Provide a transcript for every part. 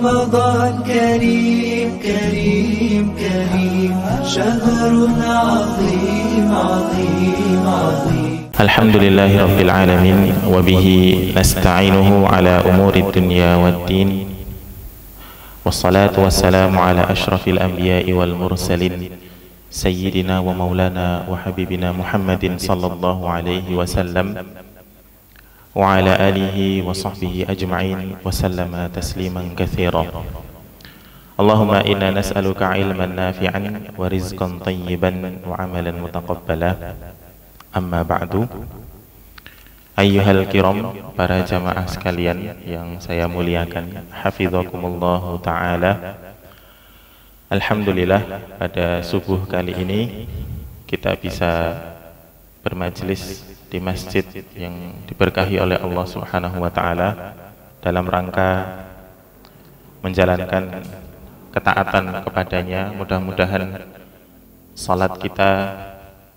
رمضان كريم كريم كريم شهر عظيم عظيم عظيم الحمد لله رب العالمين وبه نستعينه على أمور الدنيا والدين والصلاة والسلام على أشرف الأنبياء والمرسلين سيدنا ومولانا وحبيبنا محمد صلى الله عليه وسلم وعلى آله وصحبه أجمعين وسلم تسليما كثيرا. اللهم إنا نسألك علما نافعا ورزقا طيبا وعملا متقبلا. Amma ba'du. Ayyuhal kiram, para jamaah sekalian yang saya muliakan, hafizakumullahu ta'ala. Alhamdulillah, pada subuh kali ini kita bisa bermajlis di masjid yang diberkahi oleh Allah Subhanahu wa ta'ala dalam rangka menjalankan ketaatan kepadanya. Mudah-mudahan salat kita,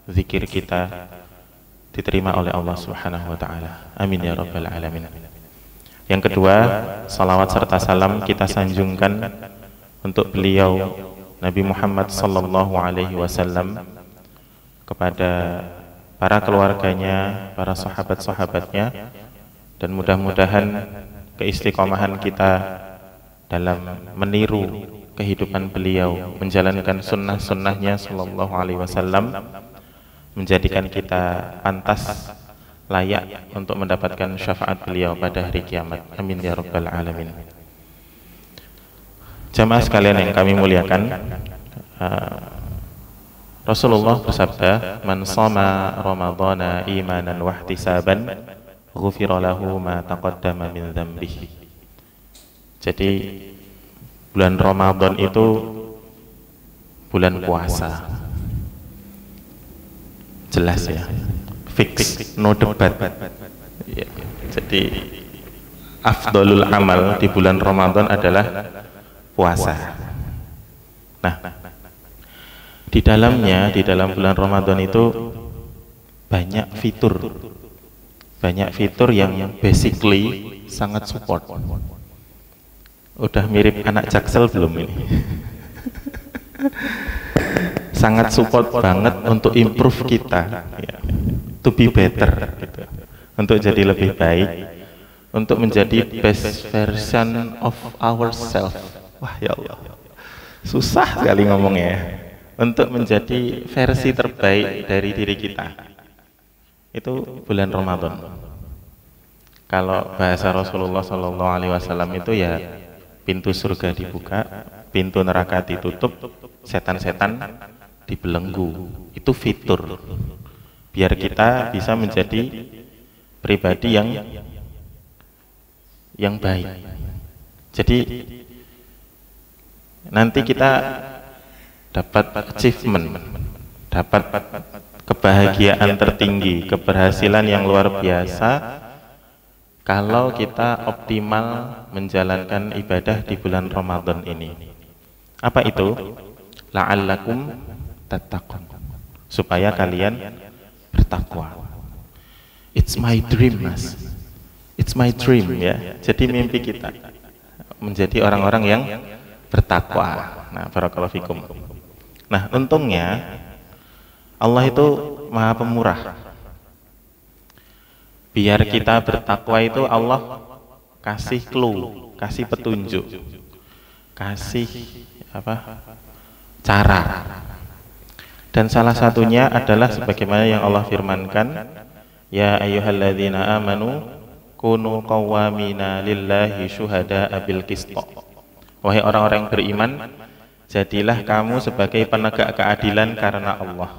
zikir kita diterima oleh Allah Subhanahu wa ta'ala. Amin ya rabbal alamin. Yang kedua, salawat serta salam kita sanjungkan untuk beliau Nabi Muhammad sallallahu alaihi wasallam, kepada para keluarganya, para sahabat-sahabatnya, dan mudah-mudahan keistiqomahan kita dalam meniru kehidupan beliau, menjalankan sunnah-sunnahnya sallallahu alaihi wasallam, menjadikan kita pantas, layak untuk mendapatkan syafaat beliau pada hari kiamat. Amin ya rabbal alamin. Jamaah sekalian yang kami muliakan, Rasulullah bersabda, "Man shoma ramadhana imanan wa ihtisaban, ghufira lahu ma taqaddama min dzambihi." Jadi bulan Ramadan itu bulan puasa. Jelas ya, fix, no debat ya. Jadi afdolul amal di bulan Ramadan adalah puasa. Nah, di dalamnya, di dalam bulan Ramadan itu banyak fitur yang basically sangat support. Udah mirip anak Jaksel belum ini? Sangat support banget untuk improve kita, ya, to be better, gitu. Untuk jadi lebih baik, untuk menjadi best version of ourselves. Wah ya Allah, susah sekali ngomongnya. Untuk menjadi versi terbaik dari diri kita, itu bulan Ramadan. Kalau bahasa Rasulullah SAW itu ya, pintu surga dibuka, pintu neraka ditutup, setan-setan dibelenggu. Itu fitur biar kita bisa menjadi pribadi yang baik. Jadi nanti kita dapat achievement, dapat kebahagiaan tertinggi, keberhasilan yang luar biasa kalau kita optimal menjalankan ibadah di bulan Ramadan ini. Apa itu? La'allakum tattaqun, supaya kalian bertakwa. It's my dream, Mas. It's my dream, ya. Jadi mimpi kita menjadi orang-orang yang bertakwa. Nah, barakallahu fikum. Nah, untungnya Allah itu Maha Pemurah. Biar kita bertakwa itu Allah kasih clue, kasih petunjuk, kasih cara. Dan salah satunya adalah sebagaimana yang Allah firmankan, ya ayyuhalladzina amanu kunu qawwamina lillahi syuhada'a bil qist. Wahai orang-orang yang beriman, jadilah kamu sebagai penegak keadilan karena Allah.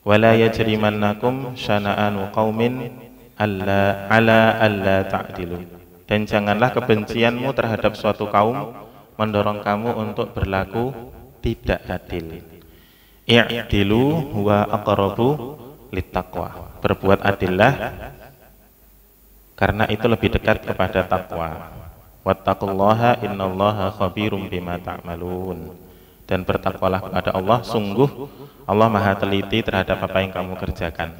Wala yajrimannakum syana'anu qaumin alla ta'dilu. Dan janganlah kebencianmu terhadap suatu kaum mendorong kamu untuk berlaku tidak adil. I'dilu huwa aqrabu littaqwa. Berbuat adillah, karena itu lebih dekat kepada takwa. Wattaqullaha innallaha khabirum bima ta'malun. Dan bertakwalah kepada Allah, sungguh Allah Maha teliti terhadap apa yang kamu kerjakan.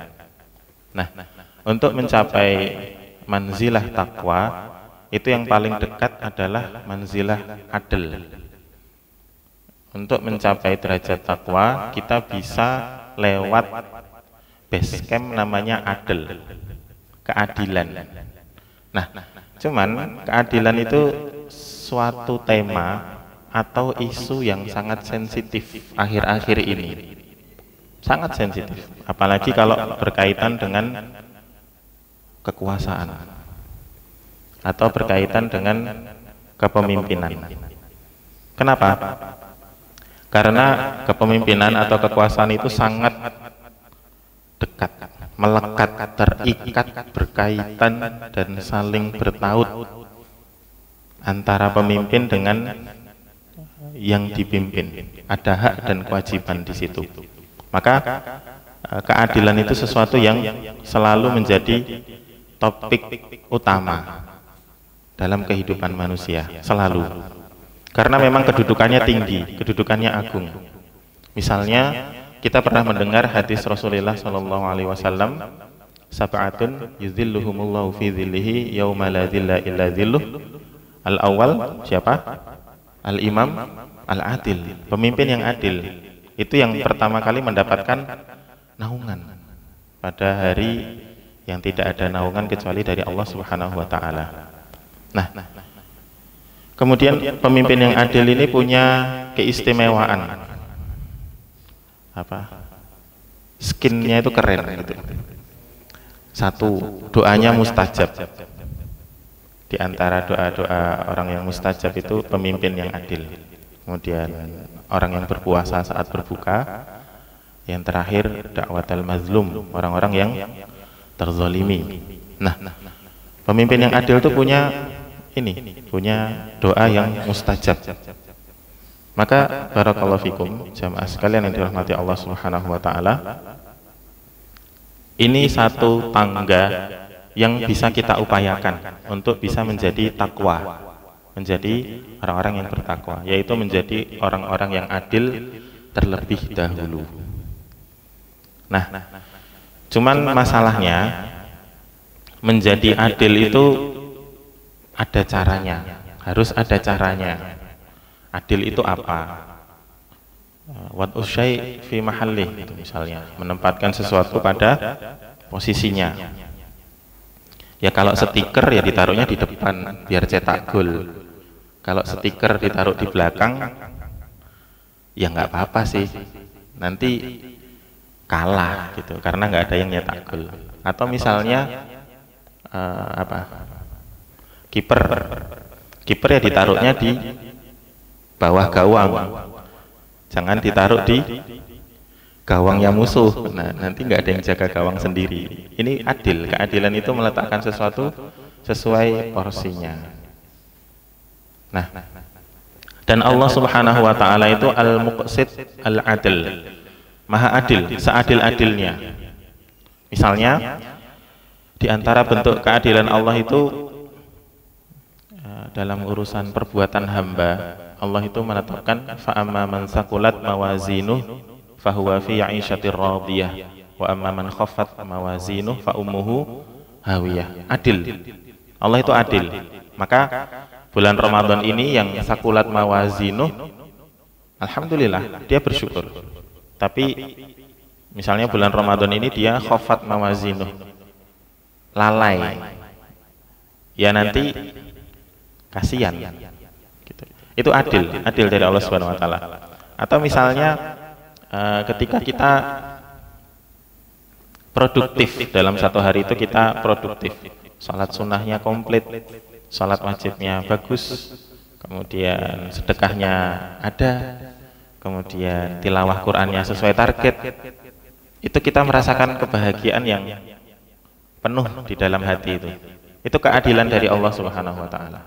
Nah, untuk mencapai manzilah takwa, itu yang paling dekat adalah manzilah adl. Untuk mencapai derajat takwa, kita bisa lewat base camp namanya adl, keadilan. Nah, cuman keadilan itu suatu tema atau isu yang sangat sensitif akhir-akhir ini. Sangat sensitif, apalagi kalau berkaitan dengan kekuasaan atau berkaitan dengan kepemimpinan. Kenapa? Karena kepemimpinan atau kekuasaan itu sangat dekat, melekat, terikat, berkaitan, dan saling bertaut antara pemimpin dengan yang dipimpin. Ada hak dan kewajiban di situ. Maka keadilan itu sesuatu yang selalu menjadi topik utama dalam kehidupan manusia, selalu. Karena memang kedudukannya tinggi, kedudukannya agung. Misalnya kita pernah mendengar hadis Rasulullah SAW, sab'atun yuzilluhumullahu fi dhillihi yauma la dhilla illa dhilluh. Al-awwal siapa? Al-imam al-adil, pemimpin yang adil. Itu yang pertama kali mendapatkan naungan pada hari yang tidak ada naungan kecuali dari Allah Subhanahu wa taala. Nah, kemudian pemimpin yang adil ini punya keistimewaan. Apa? Skinnya itu keren gitu. Satu, doanya mustajab. Di antara doa-doa orang yang mustajab itu pemimpin yang adil. Kemudian orang yang berpuasa saat berbuka. Yang terakhir dakwatul mazlum, orang-orang yang terzalimi. Nah, pemimpin yang adil itu punya doa yang mustajab. Maka barakallahu fikum jamaah sekalian yang dirahmati Allah Subhanahu wa taala. Ini satu tangga yang bisa kita upayakan untuk bisa menjadi takwa, menjadi orang-orang yang bertakwa, yaitu menjadi orang-orang yang adil terlebih dahulu. Nah, cuman masalahnya menjadi adil itu ada caranya, harus ada caranya. Adil itu apa? Wad'u syai' fi mahallih, itu misalnya menempatkan sesuatu pada posisinya. Ya kalau stiker ya ditaruhnya di depan biar cetak gol. Kalau stiker ditaruh di belakang ya nggak apa-apa sih, nanti kalah gitu karena nggak ada yang nyetak gol. Atau misalnya kiper ya ditaruhnya di bawah gawang, jangan ditaruh di gawangnya musuh. Nah, nanti nggak ada yang jaga gawang sendiri. Ini adil, keadilan itu meletakkan sesuatu sesuai porsinya. Nah, dan Allah Subhanahu wa taala itu al-muqsit al-adil, maha adil, seadil-adilnya. Misalnya di antara bentuk keadilan Allah itu dalam urusan perbuatan hamba, Allah itu menetapkan fa amma man saqulat mawazinuh fahuwa fi 'ishatir radiyah wa amma man khaffat mawazinuh fa ummuhu hawiyah. Adil. Allah itu adil. Maka bulan Ramadan ini yang sakulat mawazinuh, alhamdulillah dia bersyukur. Tapi misalnya bulan Ramadan ini dia khaffat mawazinuh, lalai, ya nanti kasihan gitu. Itu adil, adil dari Allah Subhanahu wa taala. Atau misalnya ketika kita produktif dalam satu hari itu kita produktif, salat sunnahnya komplit, salat wajibnya bagus, kemudian sedekahnya ada, kemudian tilawah Qur'annya sesuai target, itu kita merasakan kebahagiaan yang penuh di dalam hati itu. Itu keadilan dari Allah Subhanahu wa taala.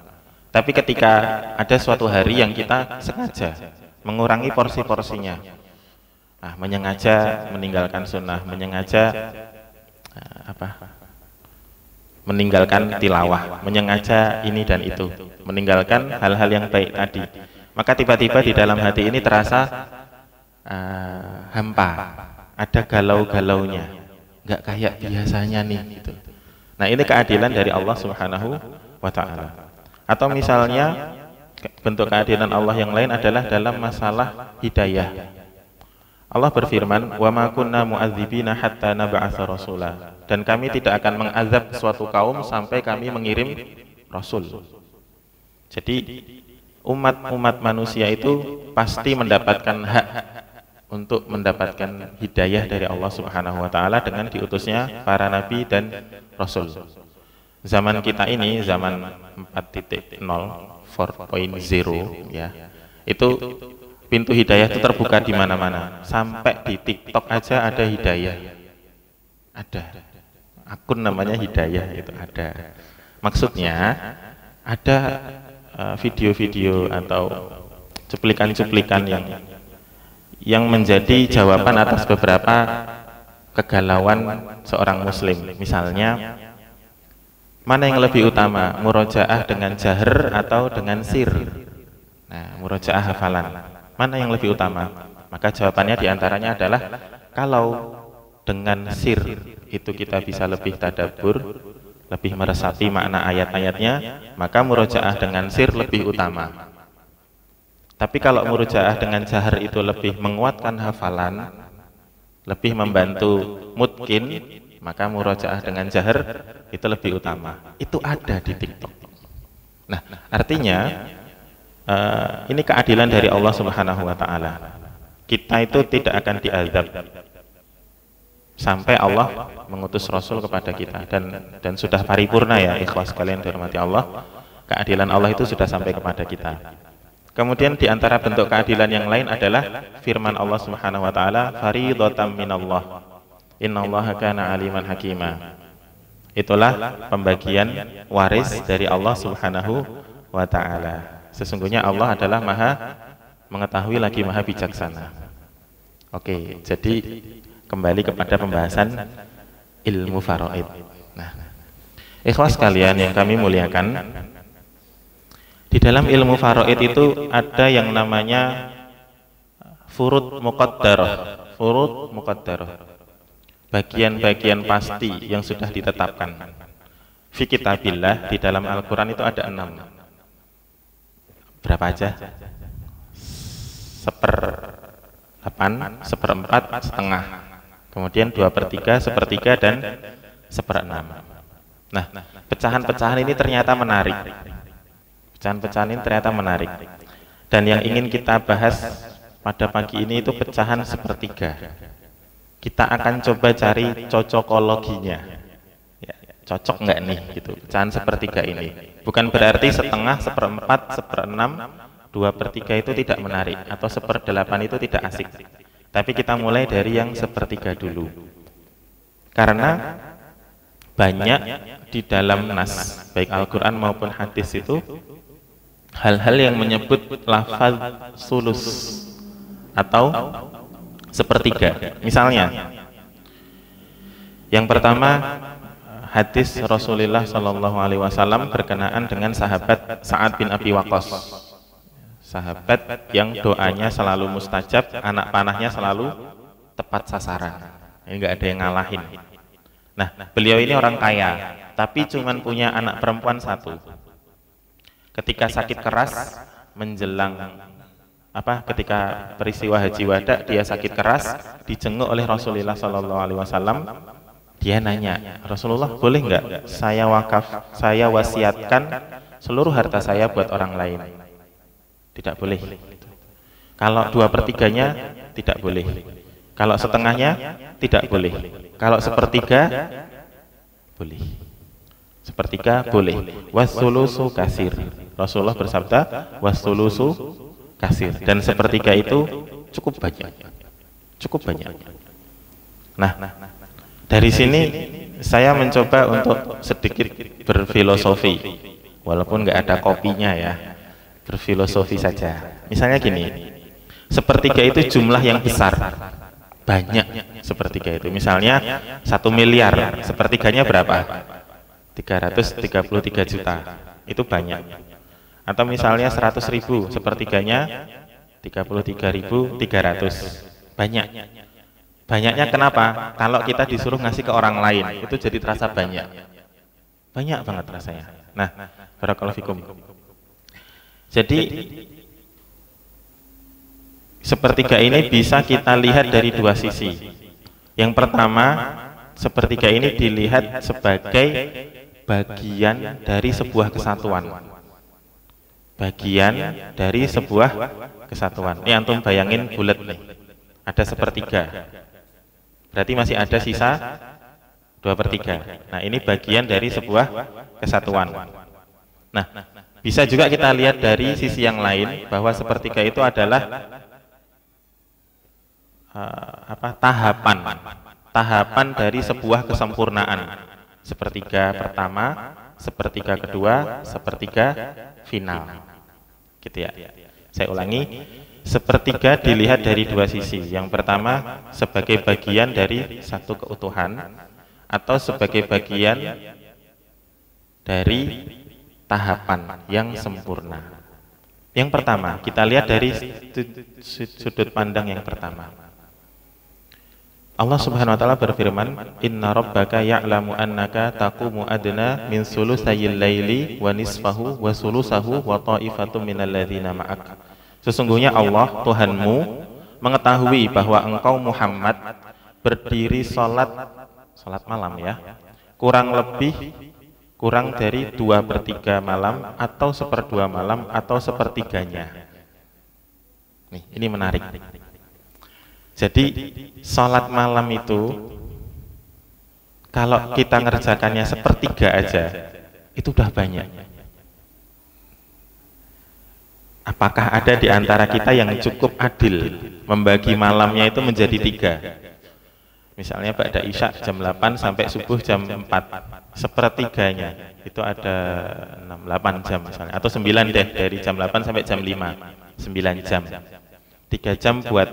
Tapi ketika ada suatu hari yang kita sengaja mengurangi porsi-porsinya, menyengaja meninggalkan sunnah, menyengaja meninggalkan tilawah, menyengaja ini dan itu, meninggalkan hal-hal yang baik tadi, maka tiba-tiba di dalam hati ini terasa hampa, ada galau-galaunya, nggak kayak biasanya nih gitu. Nah, ini keadilan dari Allah Subhanahu wa taala. Atau misalnya bentuk keadilan Allah yang lain adalah dalam masalah hidayah. Allah berfirman, "Wa ma kunna mu'adzibina hatta nab'atsa rasula." Dan kami tidak akan mengazab suatu kaum sampai kami mengirim rasul. Jadi umat manusia itu pasti mendapatkan hak untuk mendapatkan hidayah dari Allah Subhanahu wa taala dengan diutusnya para nabi dan rasul. Zaman kita ini zaman 4.0, 4.0 ya. Itu pintu hidayah itu terbuka di mana-mana. Sampai di TikTok aja ada hidayah. Ada. Akun namanya hidayah itu ada. Maksudnya ada video-video atau cuplikan-cuplikan yang menjadi jawaban atas beberapa kegalauan seorang muslim. Misalnya, mana yang lebih utama, murojaah dengan jahar atau dengan sir? Nah, murojaah hafalan, mana yang lebih utama? Maka jawabannya diantaranya adalah kalau dengan sir itu kita bisa lebih tadabbur, lebih meresapi makna ayat-ayatnya, maka murojaah dengan sir lebih utama. Tapi kalau murojaah dengan jahar itu lebih menguatkan hafalan, lebih membantu mutkin, maka murojaah dengan jahar itu lebih utama. Itu ada di TikTok. Nah, artinya ini keadilan dari Allah Subhanahu wa taala. Kita itu tidak akan diazab sampai Allah mengutus rasul kepada kita, dan sudah paripurna ya ikhwas kalian dirahmati Allah. Keadilan Allah itu sudah sampai kepada kita. Kemudian di antara bentuk keadilan yang lain adalah firman Allah Subhanahu wa taala, "Faridhatam minallah. Innallaha kana aliman hakima." Itulah pembagian waris dari Allah Subhanahu wa taala. Sesungguhnya Allah adalah Maha mengetahui lagi Maha bijaksana. Oke, jadi kembali kepada pembahasan ilmu faraid. Nah, ikhwas kalian yang kami muliakan, di dalam ilmu faraid itu ada yang namanya furud muqaddarah. Furud muqaddarah, bagian-bagian pasti yang sudah ditetapkan. Fi kitabillah, di dalam Al-Quran itu ada 6. Berapa aja? 1/8, 1/4, setengah. Kemudian 2/3, 1/3, dan 1/6. Nah, pecahan-pecahan ini ternyata menarik. Pecahan-pecahan ini ternyata menarik. Dan yang ingin kita bahas pada pagi ini itu pecahan 1/3. Kita akan coba cari cocokologinya. Ya, cocok nggak nih gitu pecahan 1/3 ini. Bukan berarti setengah, 1/4, 1/6, 2/3 itu tidak menarik, atau 1/8 itu tidak asik. Tapi kita mulai dari yang 1/3 dulu. Karena banyak di dalam nas, baik Al-Quran maupun hadis itu, hal-hal yang menyebut lafaz sulus atau 1/3. Misalnya, yang pertama hadis Rasulullah SAW berkenaan dengan sahabat Sa'ad bin Abi Waqqas, sahabat yang doanya selalu mustajab, anak panahnya selalu tepat sasaran. Ini nggak ada yang ngalahin. Nah, beliau ini orang kaya, tapi cuman punya anak perempuan 1. Ketika sakit keras menjelang ketika peristiwa Haji Wada, dia sakit keras, dijenguk oleh Rasulullah SAW. Dia nanya, "Rasulullah, boleh nggak saya wakaf, saya wasiatkan seluruh harta saya buat orang lain?" Tidak boleh. Kalau 2/3-nya tidak boleh. Kalau setengahnya tidak boleh. Kalau 1/3 boleh. 1/3 boleh. Wasulusu kasir. Rasulullah bersabda, wasulusu kasir. Dan 1/3 itu cukup banyak. Cukup banyak. Nah, dari sini saya mencoba untuk sedikit berfilosofi, walaupun nggak ada kopinya ya. Berfilosofi saja. Misalnya gini, 1/3 itu jumlah yang besar, banyak 1/3 itu. Misalnya 1 miliar, 1/3-nya berapa? 333 juta. Itu banyak. Atau misalnya 100.000, 1/3-nya 33.300. Banyak. Banyaknya kenapa? Kalau kita disuruh ngasih ke orang lain, itu jadi terasa banyak. Banyak banget rasanya. Nah, barakallahu fikum. Jadi sepertiga ini bisa kita lihat dari dua sisi. Yang pertama, sepertiga ini dilihat sebagai bagian dari sebuah kesatuan. Bagian dari sebuah kesatuan. Ini antum bayangin bulat nih. Ada sepertiga. Berarti masih ada sisa 2/3. Nah, ini bagian dari sebuah kesatuan. Nah, bisa juga kita lihat dari sisi yang lain bahwa sepertiga itu adalah tahapan dari sebuah kesempurnaan. Sepertiga pertama, sepertiga kedua, sepertiga final. Gitu ya. Saya ulangi, sepertiga dilihat dari dua sisi. Yang pertama sebagai bagian dari satu keutuhan, atau sebagai bagian dari tahapan yang sempurna. Yang pertama, kita lihat dari sudut pandang yang pertama. Allah Subhanahu wa taala berfirman, "Inna rabbaka ya'lamu annaka taqumu adna min sulusayil laili wa nisfahu wa sulusahu wa ta'ifatum minal ladzina ma'ak." Sesungguhnya Allah, Tuhanmu, mengetahui bahwa engkau Muhammad berdiri salat malam ya, kurang dari 2/3 malam, atau 1/2 malam, atau sepertiganya. Nih, ini menarik. Jadi salat malam itu kalau kita ngerjakannya sepertiga aja, itu udah banyak. Apakah ada di antara kita yang cukup adil membagi malamnya itu menjadi 3? Misalnya ba'da isya jam 8 sampai subuh jam 4, sepertiganya itu ada 8 jam misalnya, atau 9 deh, dari jam 8 sampai jam 5, 9 jam. 3 jam buat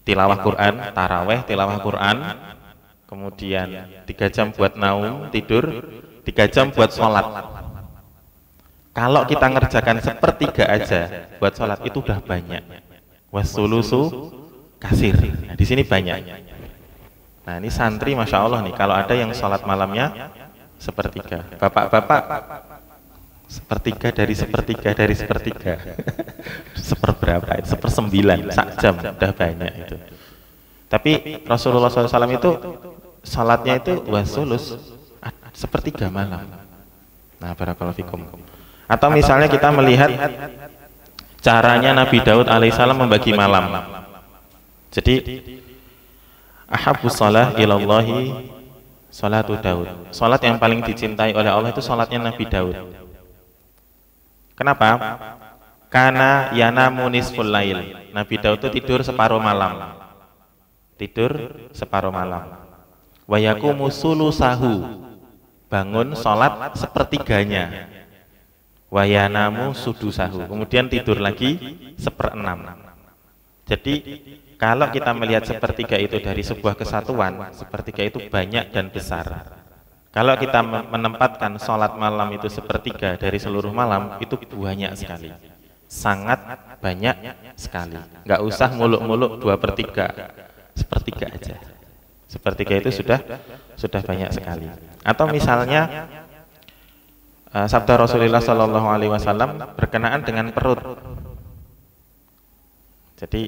tilawah Quran, taraweh, tilawah Quran, kemudian 3 jam buat naum, tidur, 3 jam buat sholat. Kalau kita ngerjakan sepertiga aja buat sholat, itu udah banyak. Wasulusu kasir. Nah, di sini banyak. Nah, ini santri Masya Allah nih, kalau ada yang sholat malamnya sepertiga. Bapak-bapak, sepertiga dari sepertiga. Seperberapa itu? 1/9, sak jam, udah banyak itu. Tapi Rasulullah SAW itu sholatnya itu wasulus, sepertiga malam. Nah, barakallahu fikum. Atau misalnya kita melihat caranya Nabi Daud alaihissalam membagi malam. Jadi ahabbus shalah ilallahi sholatu Daud. Salat yang paling dicintai oleh Allah itu salatnya Nabi Daud. Kenapa? Karena yanamu nisful lail. Nabi Daud itu tidur separuh malam. Wa yaqumu sulusahu. Bangun salat sepertiganya. Wa yanamu sudusahu. Kemudian tidur lagi 1/6. Jadi kalau kita melihat sepertiga itu dari sebuah kesatuan, sepertiga itu banyak dan besar. Kalau kita menempatkan sholat malam itu sepertiga dari seluruh malam, itu banyak sekali. Sangat banyak sekali. Nggak usah muluk-muluk 2/3, sepertiga aja. Sepertiga itu sudah banyak sekali. Atau misalnya sabda Rasulullah SAW berkenaan dengan perut. Jadi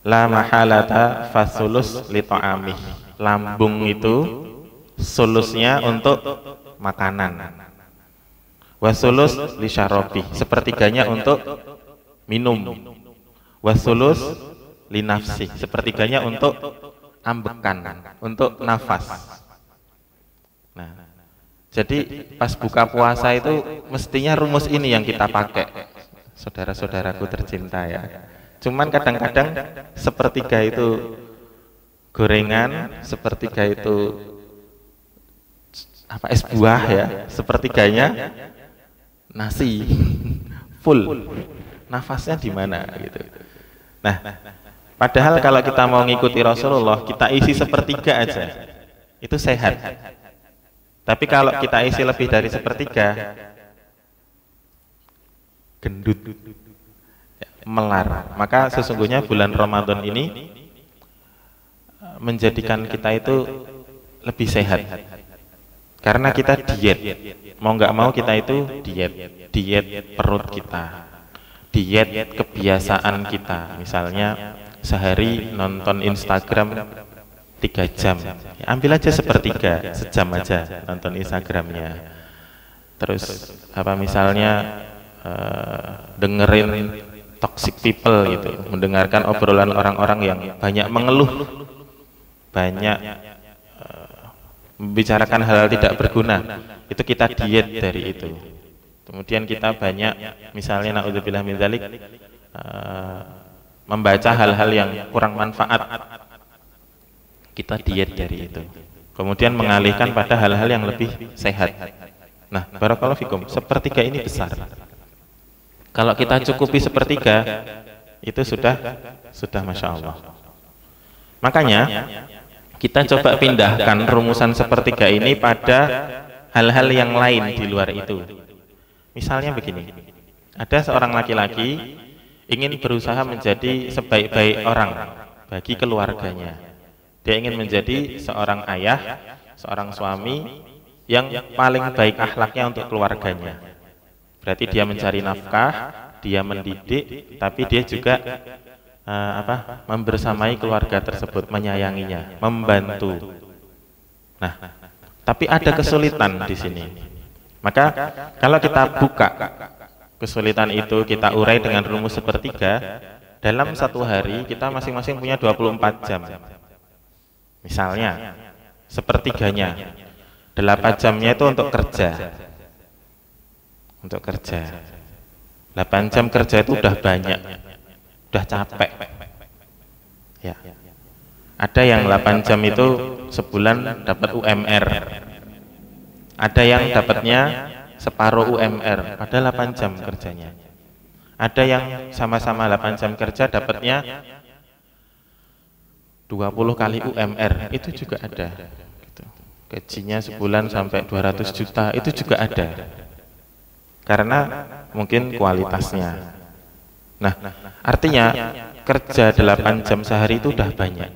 la mahalata fasulus li ta'amih. Lambung itu sulusnya untuk makanan. Wasulus li syarabi, sepertiganya untuk minum. Wasulus li nafsi, sepertiganya untuk ambekan, untuk nafas. Nah, jadi pas buka puasa itu mestinya rumus ini yang kita pakai, saudara-saudaraku tercinta ya. Cuman kadang-kadang sepertiga itu gorengan, sepertiga itu es buah ya, sepertiganya nasi full. Nafasnya di mana gitu. Nah, padahal kalau kita mau ngikuti Rasulullah, kita isi sepertiga aja. Itu sehat. Tapi kalau kita isi lebih dari sepertiga, gendut, melar. Maka sesungguhnya bulan Ramadan ini menjadikan kita itu lebih sehat. Karena kita diet, mau nggak mau kita itu diet perut kita, diet kebiasaan kita. Misalnya sehari nonton Instagram 3 jam, ya, ambil aja sepertiga, sejam aja nonton Instagramnya. Terus apa misalnya dengerin toxic people gitu, mendengarkan obrolan orang-orang yang banyak mengeluh, banyak membicarakan hal-hal tidak berguna, itu kita diet dari itu. Kemudian kita banyak misalnya naudzubillah min dzalik membaca hal-hal yang kurang manfaat, kita diet dari itu. Kemudian mengalihkan pada hal-hal yang lebih sehat. Nah, barakallahu fikum, sepertiga ini besar. Kalau kita cukupi sepertiga, itu sudah Masya Allah. Makanya kita coba pindahkan rumusan sepertiga ini pada hal-hal yang lain di luar itu. Misalnya begini, ada seorang laki-laki ingin berusaha menjadi sebaik-baik orang bagi keluarganya. Dia ingin menjadi seorang ayah, seorang suami yang paling baik akhlaknya untuk keluarganya. Berarti dia mencari nafkah, dia mendidik, tapi dia juga membersamai keluarga tersebut, menyayanginya, membantu. Nah, tapi ada kesulitan di sini. Maka kalau kita buka kesulitan itu, kita urai dengan rumus sepertiga, dalam satu hari kita masing-masing punya 24 jam. Misalnya, sepertiganya 8 jamnya itu untuk kerja. Untuk kerja 8 jam kerja itu udah banyak, udah capek ya. Ada yang 8 jam itu sebulan dapat UMR, ada yang dapatnya separuh UMR padahal 8 jam kerjanya. Ada yang sama-sama 8 jam kerja dapatnya 20 kali UMR, itu juga ada gitu. Gajinya sebulan sampai 200 juta, itu juga ada. Karena mungkin kualitasnya. Nah, artinya kerja 8 jam sehari itu udah banyak,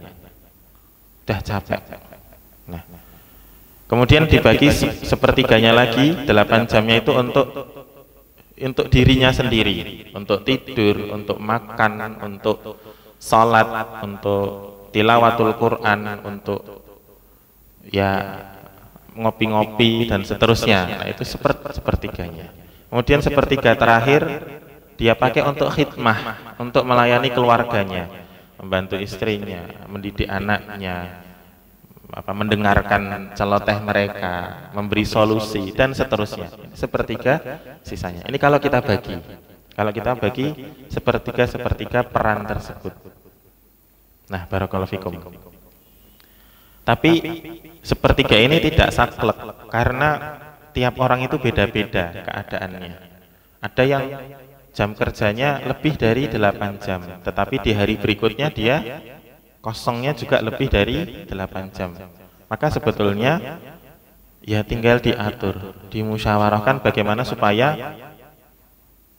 udah capek. Nah, kemudian dibagi sepertiganya lagi, 8 jamnya itu untuk dirinya sendiri, untuk tidur, untuk makan, untuk sholat, untuk tilawatul Quran, untuk ya ngopi-ngopi dan seterusnya. Nah, itu sepertiganya. Kemudian sepertiga terakhir dia pakai untuk khidmah, untuk melayani keluarganya, membantu istrinya, mendidik anaknya, mendengarkan celoteh mereka, memberi solusi dan seterusnya. Sepertiga sisanya. Ini kalau kita bagi sepertiga peran tersebut. Nah, barakallahu fikum. Tapi sepertiga ini tidak saklek karena tiap orang itu beda-beda keadaannya. Ada yang jam kerjanya lebih dari 8 jam, tetapi di hari berikutnya dia kosongnya juga lebih dari 8 jam. Maka sebetulnya ya tinggal diatur, dimusyawarahkan bagaimana supaya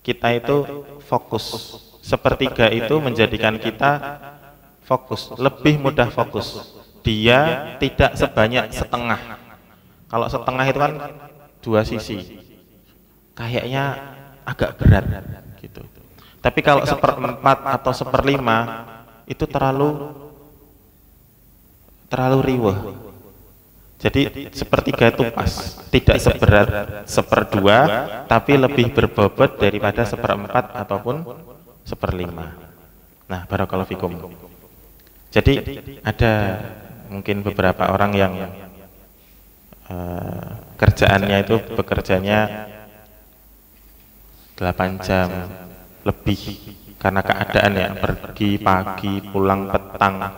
kita itu fokus. Sepertiga itu menjadikan kita fokus, lebih mudah fokus. Dia tidak sebanyak setengah. Kalau setengah itu kan 2 sisi, kayaknya agak berat gitu. Tapi kalau 1/4 atau 1/5 itu terlalu riweh. Jadi sepertiga itu pas, tidak seberat 1/2, tapi lebih berbobot daripada 1/4 ataupun 1/5. Nah, barakallahu fikum. Jadi ada mungkin beberapa orang yang kerjaannya itu bekerjanya 8 jam lebih karena keadaan ya, pergi pagi pulang petang,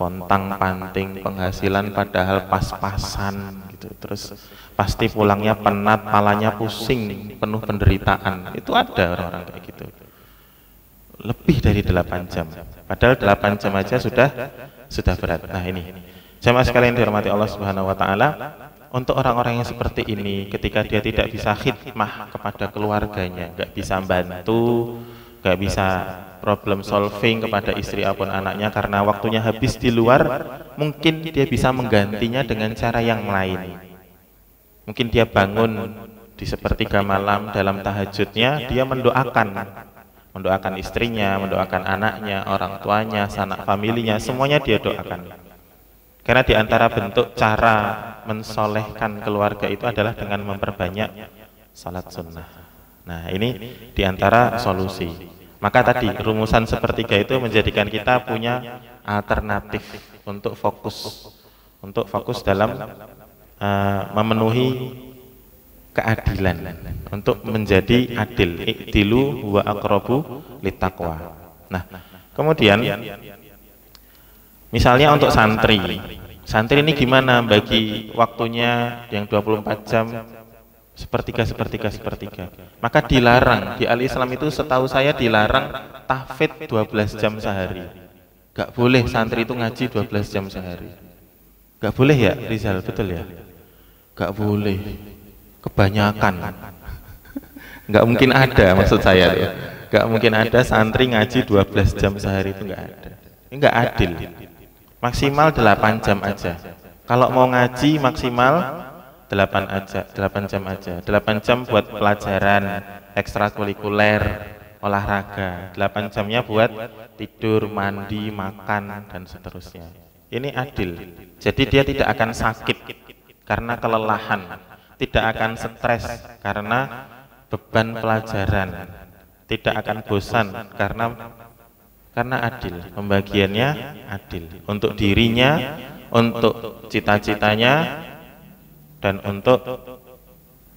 pontang-panting, penghasilan padahal pas-pasan gitu. Terus pasti pulangnya penat, palanya pusing, penuh penderitaan. Itu ada orang-orang kayak gitu. Lebih dari 8 jam. Padahal 8 jam aja sudah berat. Nah, ini jamaah sekalian dihormati Allah Subhanahu wa taala, untuk orang-orang yang seperti ini, ketika dia tidak bisa khidmah kepada keluarganya, nggak bisa bantu, nggak bisa problem solving kepada istri ataupun anaknya karena waktunya habis di luar, mungkin dia bisa menggantinya dengan cara yang lain. Mungkin dia bangun di sepertiga malam dalam tahajudnya, dia mendoakan istrinya, mendoakan anaknya, orang tuanya, sanak familinya, semuanya dia doakan. Karena di antara bentuk cara mensolehkan keluarga itu adalah dengan memperbanyak salat sunnah. Nah, ini di antara solusi. Maka tadi rumusan sepertiga itu menjadikan kita punya alternatif untuk fokus dalam memenuhi keadilan, untuk menjadi adil. I'dilu wa aqrabu littaqwa. Nah, kemudian misalnya untuk santri ini gimana bagi waktunya yang 24 jam sepertiga. Maka dilarang di Al-Islam itu, setahu saya dilarang tahfidz 12 jam sehari. Gak boleh santri itu ngaji 12 jam sehari. Gak boleh ya Rizal, betul ya? Gak boleh, kebanyakan. Gak mungkin ada, maksud saya tuh. Gak mungkin ada santri ngaji 12 jam sehari, itu gak ada. Ini gak adil. Maksimal 8 jam aja. Kalau mau ngaji maksimal 8 jam aja. 8 jam buat pelajaran ekstrakurikuler, olahraga. 8 jamnya buat tidur, mandi, makan, dan seterusnya. Ini adil. Jadi dia tidak akan sakit karena kelelahan, tidak akan stres karena beban pelajaran, tidak akan bosan karena adil. Pembagiannya adil untuk dirinya, untuk cita-citanya, dan untuk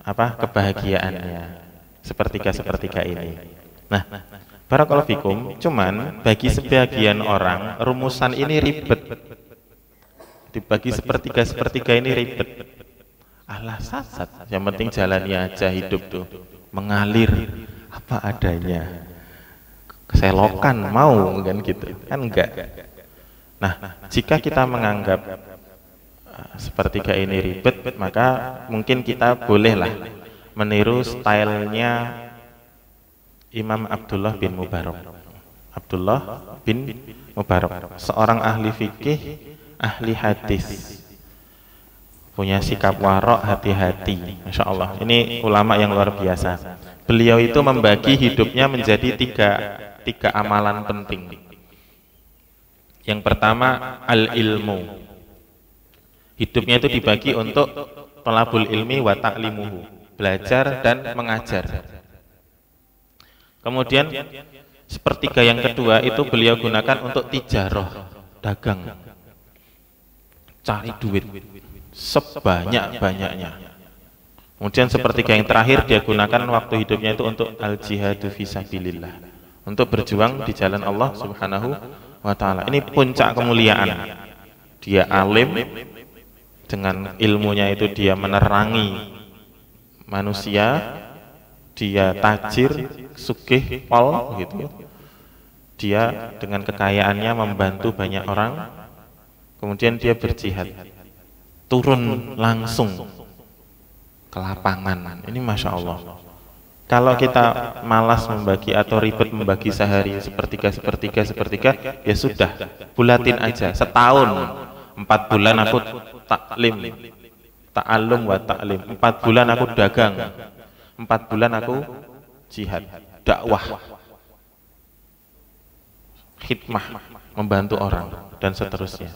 kebahagiaannya. Sepertiga ini. Nah, barakallahu fikum, cuman bagi sebagian orang rumusan ini ribet. Dibagi sepertiga ini ribet. Alah sasat, yang penting jalani aja hidup tuh, mengalir apa adanya. Keselokan mau kan gitu, kan enggak. Nah, jika kita menganggap sepertiga ini ribet, maka mungkin kita bolehlah meniru stylenya Imam Abdullah bin Mubarak. Seorang ahli fikih, ahli hadis, punya sikap warok, hati-hati. Masya Allah, ini ulama yang luar biasa. Beliau itu membagi hidupnya menjadi tiga amalan penting. Yang pertama, al-ilmu. Hidupnya itu dibagi untuk thalabul ilmi wa ta'limuhu, belajar dan mengajar. Kemudian sepertiga yang kedua itu beliau gunakan untuk tijarah, dagang, cari duit sebanyak-banyaknya. Kemudian sepertiga yang terakhir dia gunakan waktu hidupnya itu untuk al-jihadu fisabilillah, untuk berjuang di jalan Allah Subhanahu wa ta'ala. Ini puncak kemuliaan. Dia alim, dengan ilmunya itu dia menerangi manusia, dia tajir, sugih, pol gitu. Dia dengan kekayaannya membantu banyak orang. Kemudian dia berjihad, turun langsung ke lapangan. Ini Masya Allah. Kalau kita malas membagi atau ribet membagi sehari sepertiga, ya sudah, bulatin aja. Setahun, 4 bulan aku ta'allum wa ta'lim, 4 bulan aku dagang, 4 bulan aku jihad, dakwah, khidmah, membantu orang, dan seterusnya.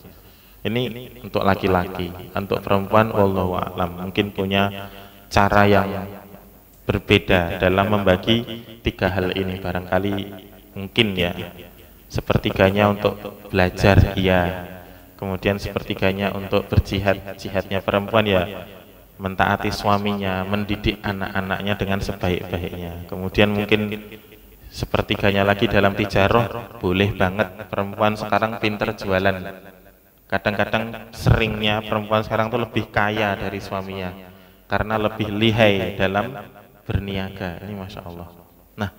Ini untuk laki-laki. Untuk perempuan, wallahu a'lam, mungkin punya cara yang berbeda dalam membagi tiga hal ini. Barangkali mungkin ya, sepertiganya untuk belajar, iya. Kemudian sepertiganya untuk berjihad, jihadnya perempuan ya mentaati suaminya, mendidik anak-anaknya dengan sebaik-baiknya. Kemudian mungkin sepertiganya lagi dalam tijarah, boleh banget perempuan sekarang pinter jualan. Kadang-kadang seringnya perempuan sekarang tuh lebih kaya dari suaminya karena lebih lihai dalam berniaga. Ini Masya Allah. Nah,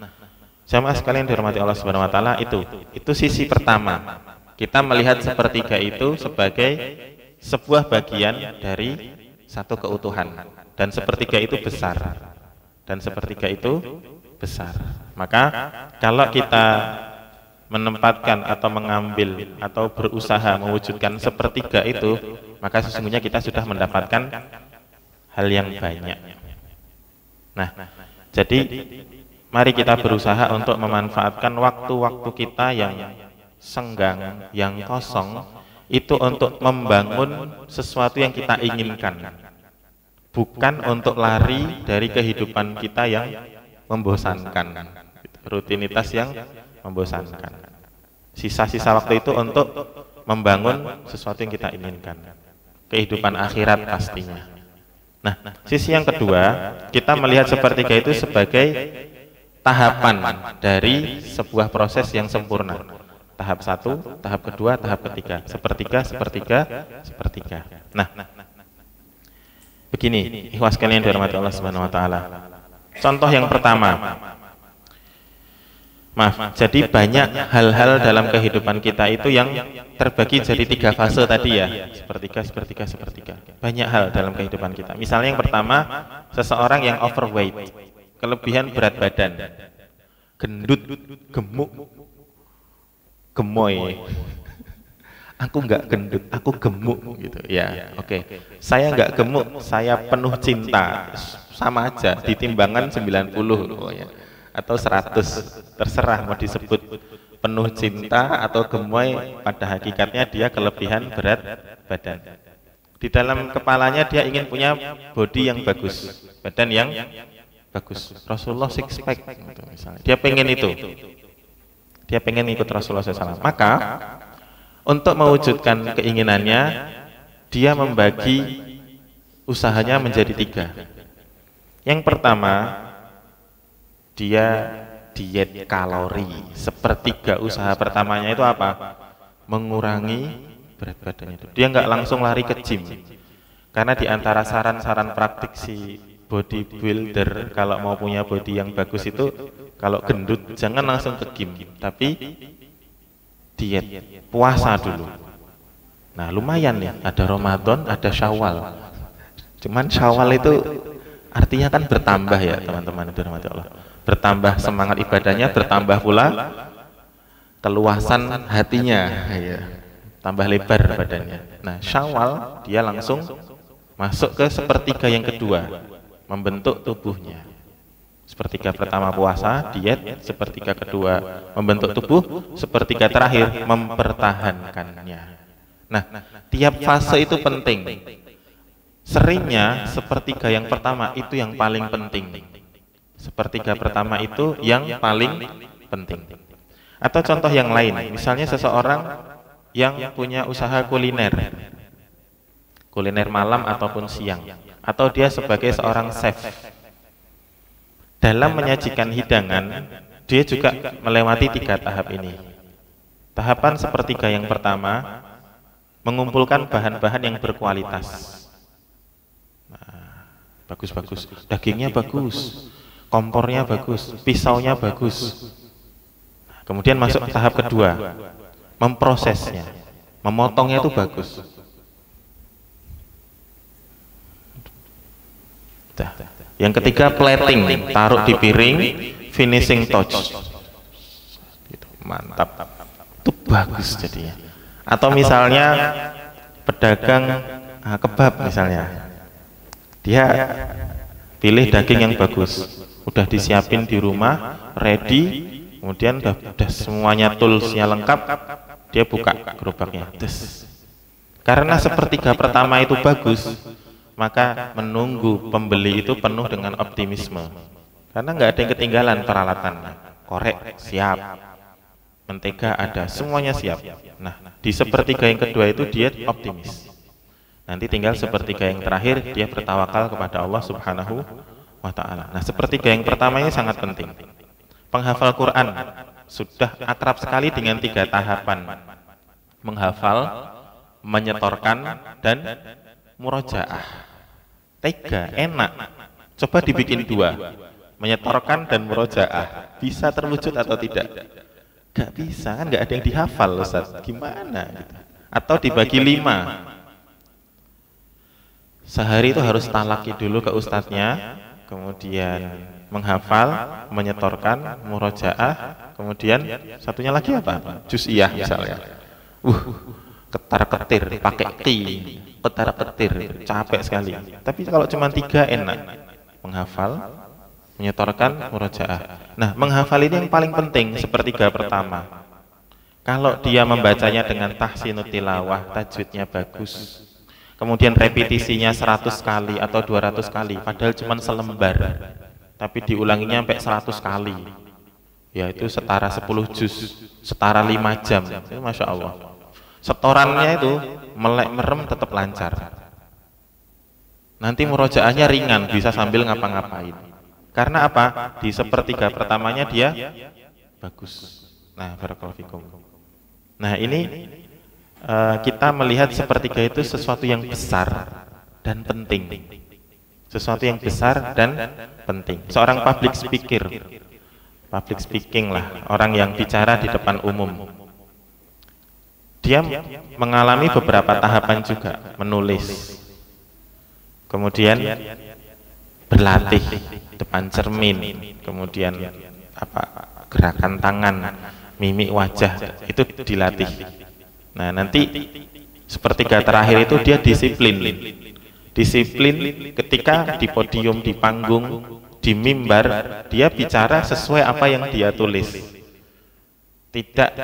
jamaah sekalian dihormati Allah Subhanahu wa ta'ala, itu sisi pertama. Kita melihat sepertiga itu sebagai sebuah bagian dari satu keutuhan, dan sepertiga itu besar, Maka kalau kita menempatkan atau mengambil atau berusaha mewujudkan sepertiga itu, maka sesungguhnya kita sudah mendapatkan hal yang banyak. Nah, jadi mari kita berusaha untuk memanfaatkan waktu-waktu kita yang senggang, yang kosong, itu untuk membangun sesuatu yang kita inginkan, bukan untuk lari dari kehidupan kita yang membosankan, rutinitas yang membosankan. Sisa-sisa waktu itu untuk membangun sesuatu yang kita inginkan, kehidupan akhirat pastinya. Nah, sisi yang kedua, kita melihat sepertiga itu sebagai tahapan dari sebuah proses yang sempurna. Tahap 1, tahap kedua, tahap ketiga. Sepertiga, sepertiga, sepertiga. Nah, begini, ikhwas kalian dirahmati Allah Subhanahu wa taala. Contoh yang pertama. Maaf, jadi banyak hal-hal dalam kehidupan kita itu yang terbagi jadi 3 fase tadi ya. Sepertiga, sepertiga, sepertiga. Banyak hal dalam kehidupan kita. Misalnya yang pertama, seseorang yang overweight, kelebihan berat badan, gendut, gemuk, gemoy. Aku nggak gendut, aku gemuk gitu ya. Oke. Saya nggak gemuk, saya penuh cinta. Sama aja, ditimbangan 90 ya. Atau 100, terserah mau disebut penuh cinta atau gemoy, pada hakikatnya dia kelebihan berat badan. Di dalam kepalanya dia ingin punya body yang bagus, badan yang bagus. Rasulullah six pack gitu, misalnya. Dia pengen itu. Dia pengen ikut Rasulullah SAW. Maka untuk mewujudkan keinginannya, dia membagi usahanya menjadi 3. Yang pertama, dia diet kalori. Sepertiga usaha pertamanya itu apa? Mengurangi berat badannya itu. Dia nggak langsung lari ke gym, karena di antara saran-saran praktik si bodybuilder kalau mau punya body yang bagus itu, kalau gendut jangan langsung ke gym, tapi diet, puasa dulu. Nah lumayan nih, ada Ramadan, ada Syawal. Cuman Syawal itu artinya kan bertambah ya teman-teman, itu rahmati Allah. Bertambah semangat ibadahnya, bertambah pula keluasan hatinya, ya. Tambah lebar badannya. Nah Syawal dia langsung masuk ke sepertiga yang kedua, membentuk tubuhnya. Sepertiga pertama puasa, diet, sepertiga kedua membentuk tubuh, sepertiga terakhir mempertahankannya. Nah, tiap fase itu penting. Seringnya sepertiga yang pertama itu yang paling penting. Sepertiga pertama itu yang paling penting. Atau contoh yang lain, misalnya seseorang yang punya usaha kuliner, kuliner malam ataupun siang, atau dia sebagai seorang chef. Dalam menyajikan hidangan, dia juga melewati 3 tahap ini. Tahapan sepertiga yang pertama, mengumpulkan bahan-bahan yang berkualitas. Nah, bagus-bagus, dagingnya bagus, kompornya bagus, pisaunya bagus. Kemudian masuk tahap kedua, memprosesnya, memotongnya itu bagus. Yang ketiga plating, taruh di piring, finishing touch. Gitu, mantap, itu bagus jadinya. Atau misalnya pedagang kebab misalnya, dia pilih daging yang bagus, udah disiapin di rumah, ready, kemudian udah semuanya toolsnya lengkap, dia buka gerobaknya. Karena sepertiga pertama itu bagus, maka menunggu pembeli itu penuh dengan optimisme, karena nggak ada yang ketinggalan peralatan. Korek siap, mentega ada, semuanya siap. Nah di sepertiga yang kedua itu dia optimis. Nanti tinggal sepertiga yang terakhir dia bertawakal kepada Allah Subhanahu wa ta'ala. Nah sepertiga yang pertama ini sangat penting. Penghafal Quran sudah akrab sekali dengan 3 tahapan: menghafal, menyetorkan, dan murojaah. 3 enak, coba dibikin 2, menyetorkan dan murojaah. Bisa terwujud atau tidak? Gak bisa, kan gak ada yang dihafal Ustaz, gimana gitu. Atau dibagi 5, sehari itu harus talaki dulu ke ustadznya, kemudian menghafal, menyetorkan, murojaah, kemudian satunya lagi apa? Juz'iyah misalnya. Ketar-ketir pakai ki. ketar-ketir, capek sekali. Tapi kalau cuma 3 enak, menghafal, menyetorkan, murojaah. Nah, menghafal ini yang paling penting, sepertiga pertama. Kalau dia membacanya dengan tahsinut tilawah, tajwidnya bagus, kemudian repetisinya 100 kali atau 200 kali, padahal cuma selembar, tapi diulanginya sampai 100 kali, yaitu setara 10 juz, setara 5 jam. Itu Masya Allah. Setorannya itu melek merem tetap lancar. Nanti murojaahnya ringan, bisa sambil ngapa-ngapain. Karena apa? Di sepertiga pertamanya dia bagus. Nah, barakallahu fikum. Nah, ini kita melihat sepertiga itu sesuatu yang besar dan penting. Sesuatu yang besar dan penting. Seorang public speaking lah, orang yang bicara di depan umum. Dia mengalami beberapa tahapan juga, menulis, kemudian berlatih depan cermin, kemudian gerakan tangan, mimik wajah itu dilatih. Nah, nanti sepertiga terakhir itu dia disiplin ketika di podium, di panggung, di mimbar, dia bicara sesuai apa yang dia tulis, tidak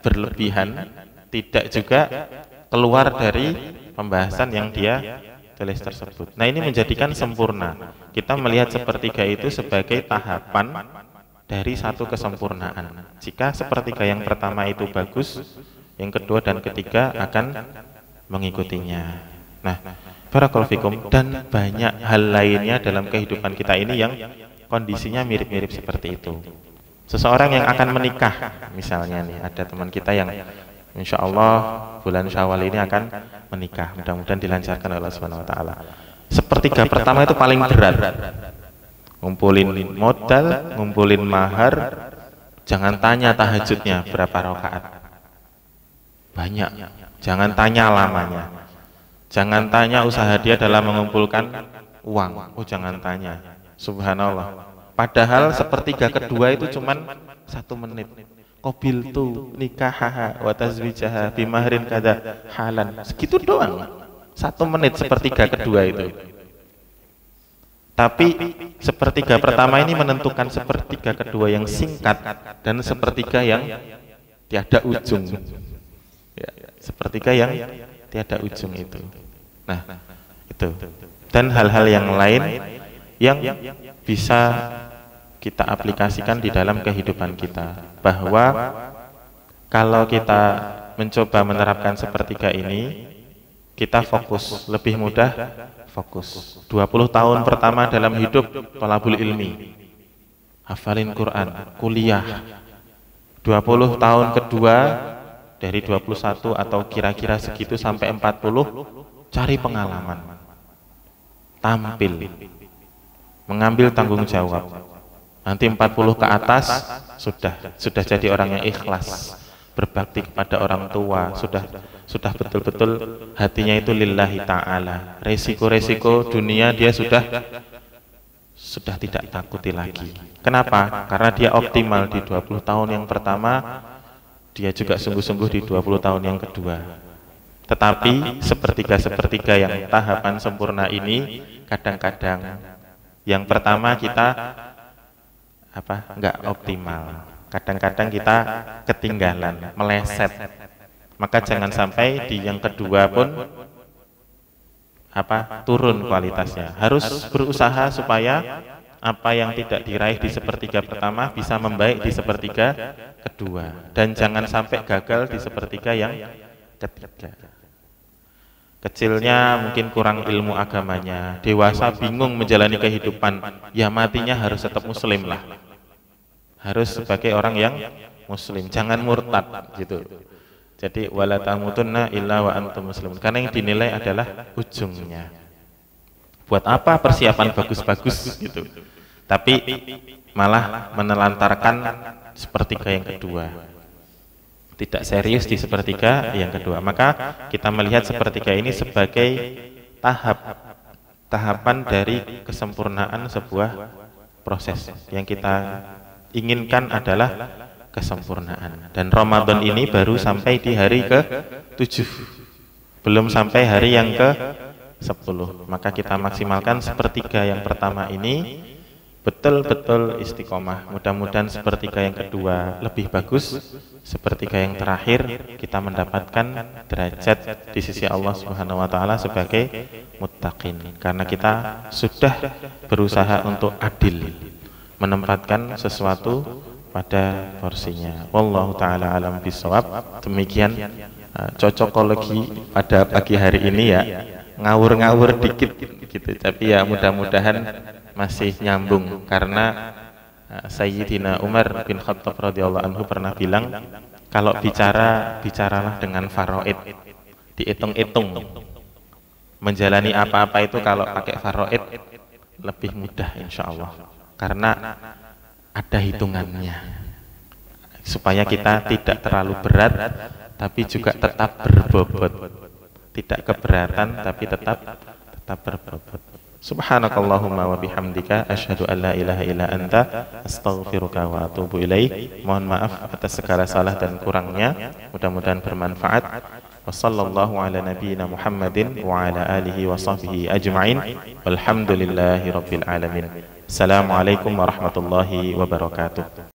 berlebihan, tidak juga keluar dari pembahasan yang dia tulis tersebut. Nah, ini menjadikan sempurna. Kita melihat sepertiga itu sebagai tahapan dari satu kesempurnaan. Jika sepertiga yang pertama itu bagus, yang kedua dan ketiga akan mengikutinya. Nah, barakallahu fikum, dan banyak hal lainnya dalam kehidupan kita ini yang kondisinya mirip-mirip seperti itu. Seseorang yang akan menikah, misalnya nih, ada teman kita yang insya Allah bulan Syawal ini akan menikah, mudah-mudahan dilancarkan oleh Allah Subhanahu wa Ta'ala. Sepertiga pertama itu paling berat, ngumpulin modal, ngumpulin mahar. Jangan tanya tahajudnya berapa rakaat, banyak. Jangan tanya lamanya, jangan tanya usaha dia dalam mengumpulkan uang, jangan tanya. Subhanallah, padahal sepertiga kedua itu cuman 1 menit. Qabiltu nikahaha wa tazwijaha bimahrin kada halan, segitu doang, 1 menit sepertiga kedua itu. Tapi sepertiga pertama ini menentukan sepertiga kedua yang singkat dan sepertiga yang tiada ujung. Ya, sepertiga yang tiada ujung itu. Nah, itu. Dan hal-hal yang lain yang bisa kita aplikasikan di dalam kehidupan kita, bahwa kalau kita mencoba menerapkan sepertiga ini, kita fokus, lebih mudah fokus. 20 tahun pertama dalam hidup thalabul ilmi, hafalin Quran, kuliah. 20 tahun kedua, dari 21 atau kira-kira segitu sampai 40, cari pengalaman, tampil, mengambil tanggung jawab. Nanti 40 ke atas sudah jadi orang yang ikhlas, berbakti kepada orang tua, sudah betul-betul hatinya itu lillahi ta'ala. Resiko-resiko dunia dia sudah tidak takuti lagi. Kenapa? Karena dia optimal di 20 tahun yang pertama, dia juga sungguh-sungguh di 20 tahun yang kedua. Tetapi sepertiga-sepertiga yang tahapan sempurna ini, kadang-kadang yang pertama kita enggak optimal, kadang-kadang kita ketinggalan, meleset. Maka jangan sampai di yang kedua pun turun kualitasnya. Harus berusaha supaya apa yang tidak diraih di sepertiga pertama bisa membaik di sepertiga kedua, dan jangan sampai gagal di sepertiga yang ketiga. Kecilnya mungkin kurang ilmu agamanya, dewasa bingung menjalani kehidupan, ya matinya harus tetap muslim lah, harus sebagai orang yang muslim, jangan murtad gitu. Jadi wala tamutunna illa wa antum muslimun, karena yang dinilai adalah ujungnya. Buat apa persiapan bagus-bagus gitu, tapi malah menelantarkan sepertiga yang kedua, tidak serius di sepertiga yang kedua. Maka kita melihat sepertiga ini sebagai tahapan dari kesempurnaan sebuah proses. Yang kita inginkan adalah kesempurnaan. Dan Ramadan ini baru sampai di hari ke-7, belum sampai hari yang ke-10. Maka kita maksimalkan sepertiga yang pertama ini betul-betul istiqomah. Mudah-mudahan sepertiga yang kedua lebih bagus, sepertiga yang terakhir kita mendapatkan derajat di sisi Allah Subhanahu wa taala sebagai muttaqin, karena kita sudah berusaha untuk adil, menempatkan sesuatu pada porsinya. Wallahu taala alam bisawab. Demikian cocokologi pada pagi hari ini ya. Ngawur-ngawur dikit gitu, tapi ya mudah-mudahan masih nyambung, karena Sayyidina Umar bin Khattab radhiyallahu anhu pernah bilang, kalau bicaralah dengan faraid, dihitung-hitung. Menjalani apa-apa itu kalau pakai faraid lebih mudah insya Allah, karena ada hitungannya, supaya kita tidak terlalu berat tapi juga tetap berbobot, tidak keberatan tapi tetap berbobot. Subhanakallahumma wa bihamdika asyhadu an la ilaha illa anta astaghfiruka wa atubu ilaik. Mohon maaf atas segala salah dan kurangnya, mudah-mudahan bermanfaat. Wassallallahu ala nabiyyina Muhammadin wa ala alihi wa sahbihi ajma'in. Walhamdulillahi rabbil alamin. Assalamualaikum warahmatullahi wabarakatuh.